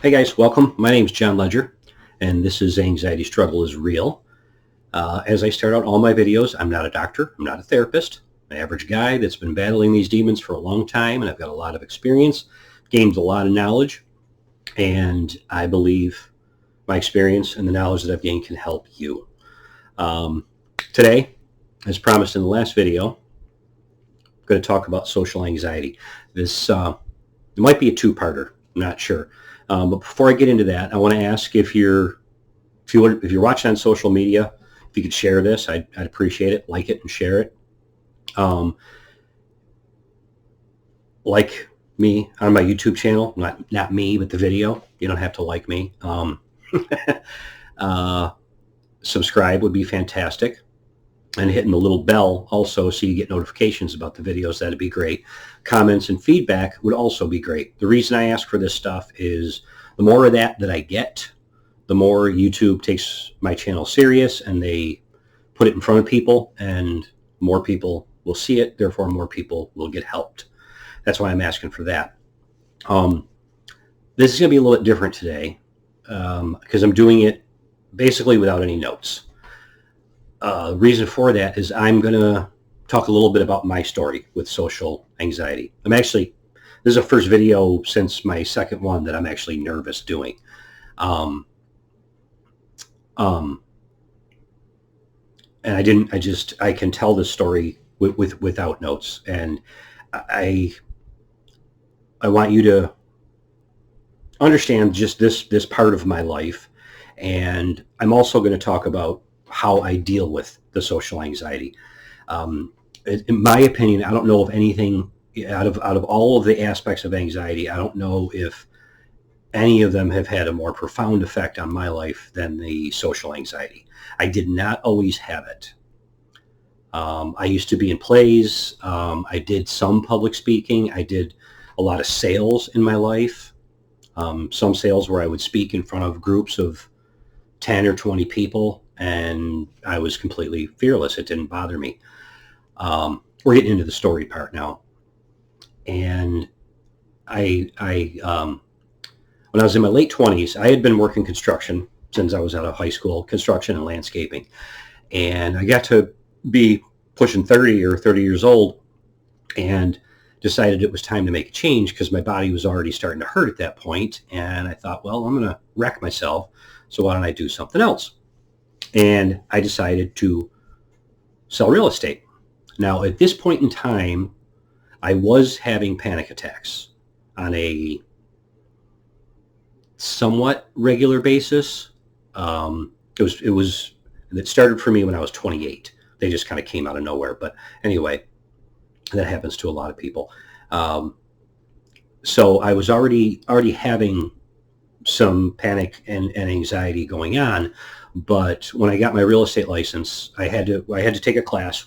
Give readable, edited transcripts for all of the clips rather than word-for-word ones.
Hey guys, welcome. My name is John Ledger, and this is Anxiety Struggle is Real. As I start out all my videos, I'm not a doctor, I'm not a therapist. I'm an average guy that's been battling these demons for a long time, and I've got a lot of experience, gained a lot of knowledge, and I believe my experience and the knowledge that I've gained can help you. Today, as promised in the last video, I'm going to talk about social anxiety. This it might be a two-parter, I'm not sure. But before I get into that, I want to ask if you're watching on social media, if you could share this, I'd appreciate it. Like it and share it. Like me on my YouTube channel, not me, but the video. You don't have to like me. Subscribe would be fantastic. And hitting the little bell also so you get notifications about the videos, that'd be great. Comments and feedback would also be great. The reason I ask for this stuff is the more of that I get, the more YouTube takes my channel serious and they put it in front of people, and more people will see it, therefore more people will get helped. That's why I'm asking for that. This is going to be a little bit different today because I'm doing it basically without any notes. The reason for that is I'm going to talk a little bit about my story with social anxiety. This is the first video since my second one that I'm actually nervous doing. And I can tell this story without notes. And I want you to understand just this part of my life. And I'm also going to talk about how I deal with the social anxiety. In my opinion, I don't know of anything out of all of the aspects of anxiety. I don't know if any of them have had a more profound effect on my life than the social anxiety. I did not always have it. I used to be in plays. I did some public speaking. I did a lot of sales in my life. Some sales where I would speak in front of groups of 10 or 20 people, and I was completely fearless. It didn't bother me. We're getting into the story part now. And when I was in my late 20s, I had been working construction since I was out of high school, construction and landscaping. And I got to be pushing 30 or 30 years old and decided it was time to make a change because my body was already starting to hurt at that point. And I thought, well, I'm going to wreck myself, so why don't I do something else? And I decided to sell real estate. Now, at this point in time, I was having panic attacks on a somewhat regular basis. It started for me when I was 28. They just kind of came out of nowhere. But anyway, that happens to a lot of people. So I was already having some panic and anxiety going on. But when I got my real estate license, I had to take a class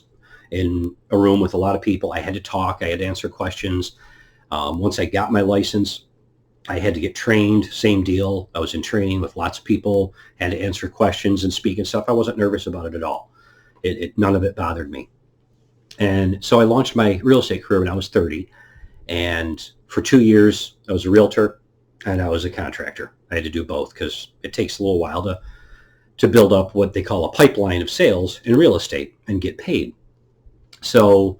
in a room with a lot of people. I had to talk. I had to answer questions. Once I got my license, I had to get trained. Same deal. I was in training with lots of people, had to answer questions and speak and stuff. I wasn't nervous about it at all. None of it bothered me. And so I launched my real estate career when I was 30. And for 2 years, I was a realtor and I was a contractor. I had to do both because it takes a little while to build up what they call a pipeline of sales in real estate and get paid. So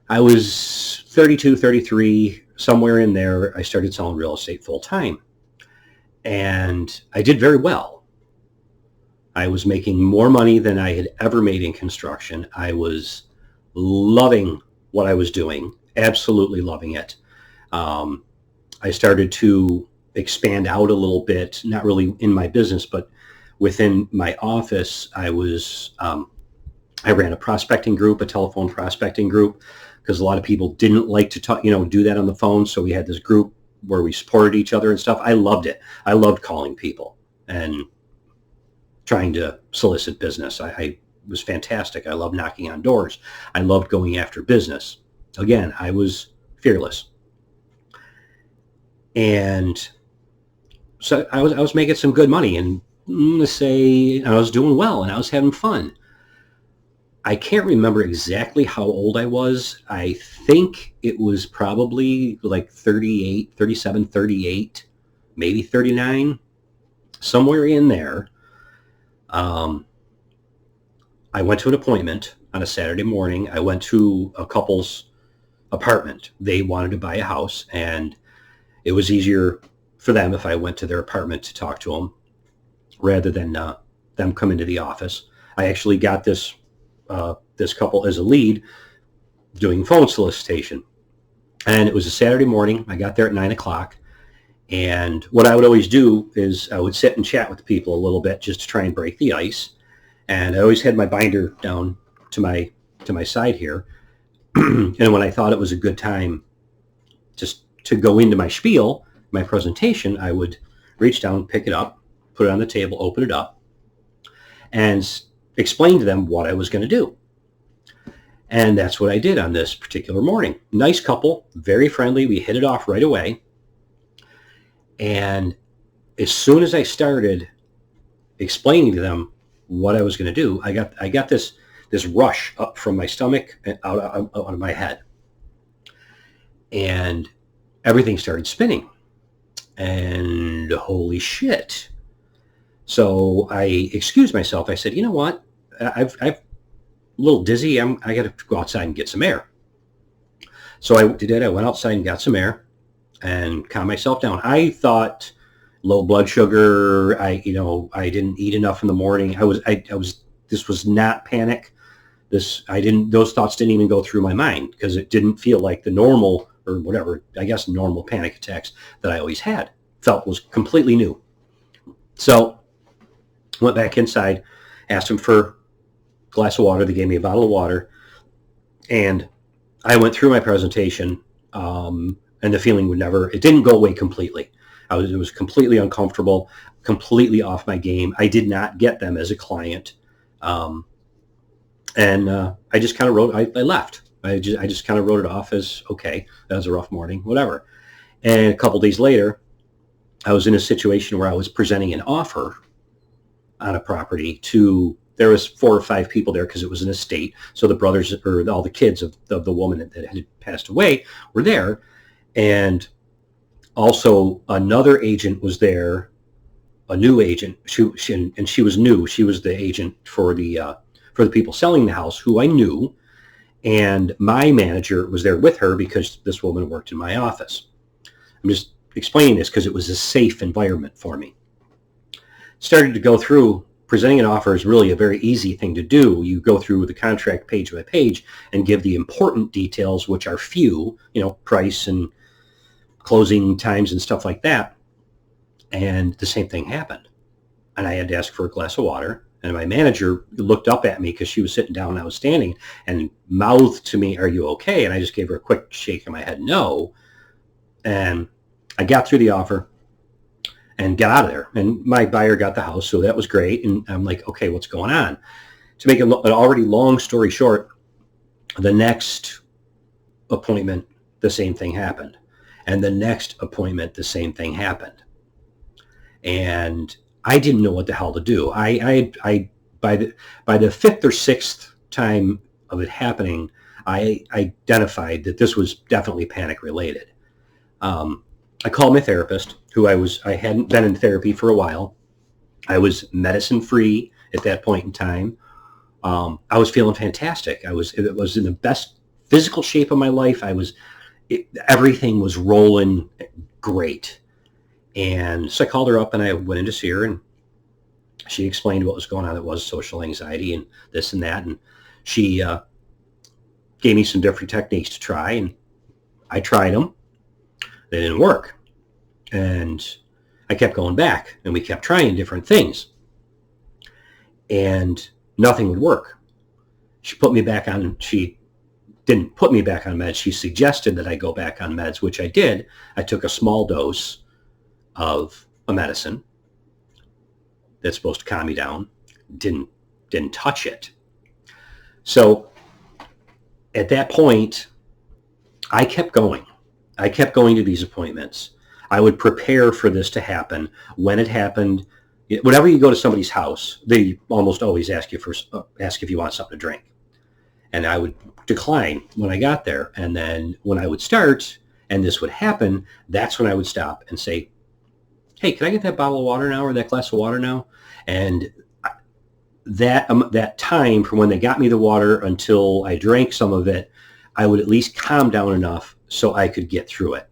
I was 32, 33, somewhere in there. I started selling real estate full time. And I did very well. I was making more money than I had ever made in construction. I was loving what I was doing, absolutely loving it. I started to expand out a little bit, not really in my business, but within my office. I ran a prospecting group, a telephone prospecting group, because a lot of people didn't like to talk, do that on the phone. So we had this group where we supported each other and stuff. I loved it. I loved calling people and trying to solicit business. I was fantastic. I loved knocking on doors. I loved going after business. Again, I was fearless. And so I was making some good money, and let's say I was doing well and I was having fun. I can't remember exactly how old I was. I think it was probably like 38, 37, 38 maybe 39, somewhere in there. I went to an appointment on a Saturday morning. I went to a couple's apartment. They wanted to buy a house, and it was easier for them if I went to their apartment to talk to them rather than them come into the office. I actually got this couple as a lead doing phone solicitation. And it was a Saturday morning. I got there at 9 o'clock. And what I would always do is I would sit and chat with the people a little bit just to try and break the ice. And I always had my binder down to my side here. And when I thought it was a good time just to go into my spiel, my presentation, I would reach down, pick it up, put it on the table, open it up, and explain to them what I was going to do. And that's what I did on this particular morning. Nice couple, very friendly. We hit it off right away. And as soon as I started explaining to them what I was going to do, I got this rush up from my stomach and out of my head. And everything started spinning. And holy shit. So I excused myself. I said, you know what? I'm a little dizzy. I got to go outside and get some air. So I did it. I went outside and got some air and calmed myself down. I thought low blood sugar. I didn't eat enough in the morning. This was not panic. Those thoughts didn't even go through my mind because it didn't feel like the normal or whatever, I guess, normal panic attacks that I always had. Felt was completely new. So went back inside, asked them for a glass of water. They gave me a bottle of water. And I went through my presentation, and the feeling it didn't go away completely. It was completely uncomfortable, completely off my game. I did not get them as a client. And I just kind of I left. I just kind of wrote it off as, okay, that was a rough morning, whatever. And a couple days later, I was in a situation where I was presenting an offer on a property there was 4 or 5 people there because it was an estate. So the brothers or all the kids of the woman that had passed away were there. And also another agent was there, a new agent. She was new. She was the agent for the people selling the house who I knew. And my manager was there with her because this woman worked in my office. I'm just explaining this because it was a safe environment for me. Started to go through. Presenting an offer is really a very easy thing to do. You go through the contract page by page and give the important details, which are few, price and closing times and stuff like that. And the same thing happened. And I had to ask for a glass of water. And my manager looked up at me because she was sitting down and I was standing and mouthed to me, "Are you okay?" And I just gave her a quick shake of my head, no. And I got through the offer and got out of there. And my buyer got the house, so that was great. And I'm like, okay, what's going on? To make an already long story short, the next appointment, the same thing happened. And the next appointment, the same thing happened. And I didn't know what the hell to do. I by the 5th or 6th time of it happening, I identified that this was definitely panic related. I called my therapist, who I hadn't been in therapy for a while. I was medicine free at that point in time. I was feeling fantastic. It was in the best physical shape of my life. Everything was rolling great. And so I called her up and I went in to see her, and she explained what was going on. It was social anxiety and this and that. And she gave me some different techniques to try, and I tried them. They didn't work. And I kept going back, and we kept trying different things. And nothing would work. She didn't put me back on meds. She suggested that I go back on meds, which I did. I took a small dose of a medicine that's supposed to calm me down. Didn't touch it. So at that point, I kept going. I kept going to these appointments. I would prepare for this to happen. When it happened, whenever you go to somebody's house, they almost always ask if you want something to drink. And I would decline when I got there. And then when I would start and this would happen, that's when I would stop and say, hey, can I get that bottle of water now or that glass of water now? And that time from when they got me the water until I drank some of it, I would at least calm down enough so I could get through it.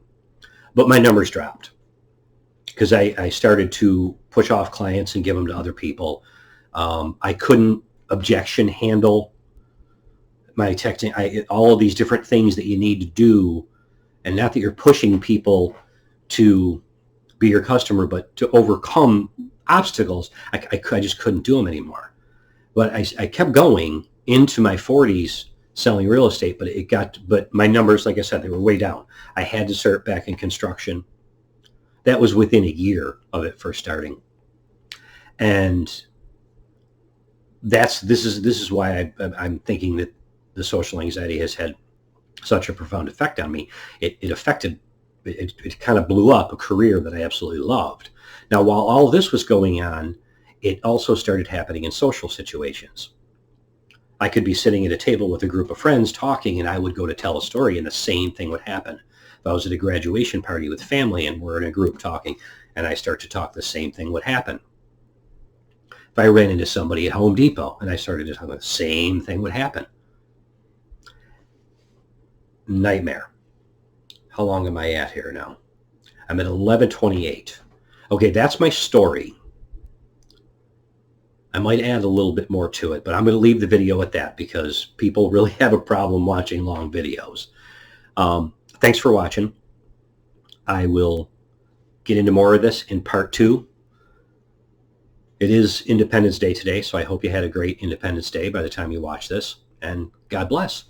But my numbers dropped because I started to push off clients and give them to other people. I couldn't objection handle my texting. All of these different things that you need to do, and not that you're pushing people to be your customer, but to overcome obstacles. I just couldn't do them anymore. But I kept going into my 40s selling real estate, but my numbers, like I said, they were way down. I had to start back in construction. That was within a year of it first starting. And this is why I'm thinking that the social anxiety has had such a profound effect on me. It kind of blew up a career that I absolutely loved. Now, while all this was going on, it also started happening in social situations. I could be sitting at a table with a group of friends talking, and I would go to tell a story, and the same thing would happen. If I was at a graduation party with family and we're in a group talking, and I start to talk, the same thing would happen. If I ran into somebody at Home Depot and I started to talk, the same thing would happen. Nightmare. How long am I at here now? I'm at 11:28. Okay, that's my story. I might add a little bit more to it, but I'm going to leave the video at that because people really have a problem watching long videos. Thanks for watching. I will get into more of this in part 2. It is Independence Day today, so I hope you had a great Independence Day by the time you watch this, and God bless.